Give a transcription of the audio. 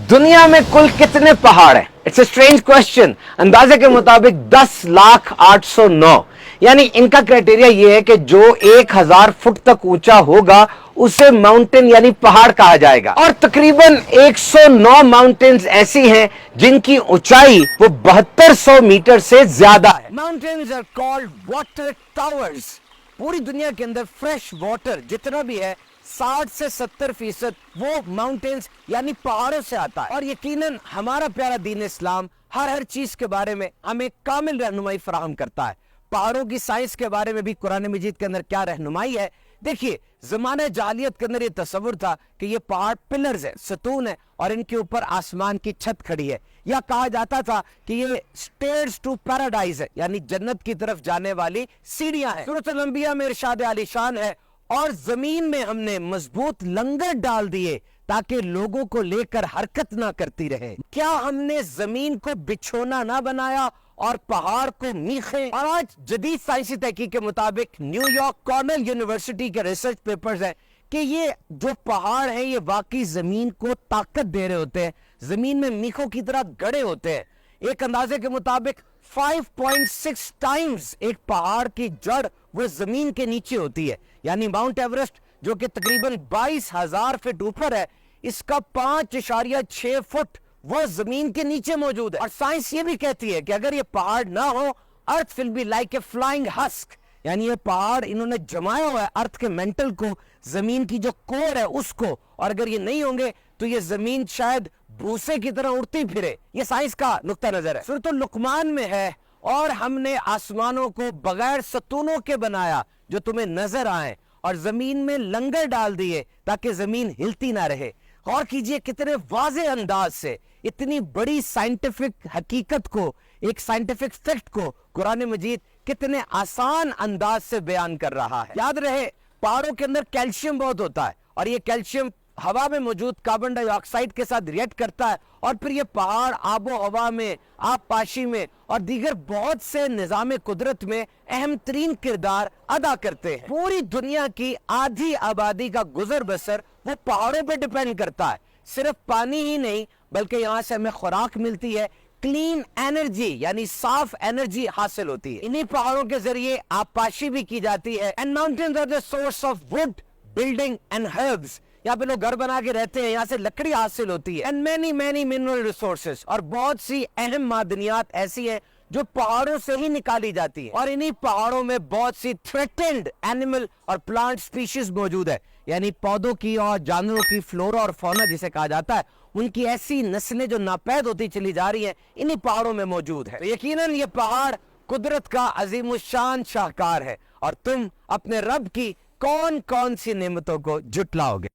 दुनिया में कुल कितने पहाड़ हैं? It's a strange question. अंदाजे के मुताबिक 10,0809, यानी इनका क्राइटेरिया ये है कि जो 1000 फुट तक ऊंचा होगा उसे माउंटेन यानी पहाड़ कहा जाएगा। और तकरीबन 109 माउंटेन्स ऐसी हैं जिनकी ऊंचाई वो 7200 मीटर से ज्यादा है। Mountains are called water towers. पूरी दुनिया के अंदर फ्रेश वाटर जितना भी है 60 से 70% वो माउंटेन्स यानी पहाड़ों से आता है। और यकीनन हमारा प्यारा दीन इस्लाम हर चीज के बारे में हमें कामिल रहनुमाई फराहम करता है। पहाड़ों की साइंस के बारे में भी कुरान मजीद के अंदर क्या रहनुमाई है। देखिए, ज़माने जालियत के अंदर ये तस्वुर था कि ये पहाड़ पिलर्स है, सतून है और इनके ऊपर आसमान की छत खड़ी है। या कहा जाता था कि ये स्टेयर्स टू पैराडाइज है, यानी जन्नत की तरफ जाने वाली सीढ़ियां हैं। सूरत अल-अंबिया में इरशाद आलीशान है, और जमीन में हमने मजबूत लंगर डाल दिए ताकि लोगों को लेकर हरकत ना करती रहे। क्या हमने जमीन को बिछोना ना बनाया और पहाड़ को मीखे? और आज जदीद साइंसी तहकीक के मुताबिक न्यूयॉर्क कॉर्नेल यूनिवर्सिटी के रिसर्च पेपर्स हैं कि ये जो पहाड़ हैं ये वाकई जमीन को ताकत दे रहे होते हैं, जमीन में मीखों की तरह गड़े होते हैं। एक अंदाजे के मुताबिक 5.6 टाइम्स एक पहाड़ की जड़ वो जमीन के नीचे होती है। यानी माउंट एवरेस्ट जो कि तकरीबन 22,000 फीट ऊपर है, इसका 5.6 फुट वो जमीन के नीचे मौजूद है। और साइंस ये भी कहती है कि अगर ये पहाड़ ना हो, earth will be like a flying husk, यानी ये पहाड़ इन्होंने जमाया हुआ है अर्थ के मेंटल को, जमीन की जो कोर है उसको, और अगर ये नहीं होंगे तो ये जमीन शायद भूसे की तरह उड़ती फिरे। ये साइंस का नुक्ता नजर है। सूरत लुकमान में है, और हमने आसमानों को बगैर सतूनों के बनाया जो तुम्हें नजर आए, और जमीन में लंगर डाल दिए ताकि जमीन हिलती ना रहे। गौर कीजिए कितने वाज़े अंदाज से इतनी बड़ी साइंटिफिक हकीकत को, एक साइंटिफिक फैक्ट को कुरान मजीद कितने आसान अंदाज से बयान कर रहा है। याद रहे, पहाड़ों के अंदर कैल्शियम बहुत होता है, और ये कैल्शियम हवा में मौजूद कार्बन डाइऑक्साइड के साथ रिएक्ट करता है, और फिर ये पहाड़ आबो हवा में, आबपाशी में और दीगर बहुत से निजाम कुदरत में अहम तरीन किरदार अदा करते हैं। पूरी दुनिया की आधी आबादी का गुजर बसर वो पहाड़ों पे डिपेंड करता है। सिर्फ पानी ही नहीं बल्कि यहाँ से हमें खुराक मिलती है, क्लीन एनर्जी यानी साफ एनर्जी हासिल होती है। इन्हीं पहाड़ों के जरिए आबपाशी भी की जाती है। And mountains are the source of wood, building and herbs. यहाँ पे लोग घर बना के रहते हैं, यहाँ से लकड़ी हासिल होती है। एंड मैनी मिनरल रिसोर्सेज, और बहुत सी अहम मादनियात ऐसी हैं जो पहाड़ों से ही निकाली जाती है। और इन्हीं पहाड़ों में बहुत सी थ्रेटेंड एनिमल और प्लांट स्पीशीज मौजूद है, यानी पौधों की और जानवरों की फ्लोरा और फौना जिसे कहा जाता है, उनकी ऐसी नस्लें जो नापैद होती चली जा रही हैं इन्हीं पहाड़ों में मौजूद है। तो यकीनन ये पहाड़ कुदरत का अजीमुशान शाहकार है, और तुम अपने रब की कौन कौन सी नेमतों को जुटलाओगे।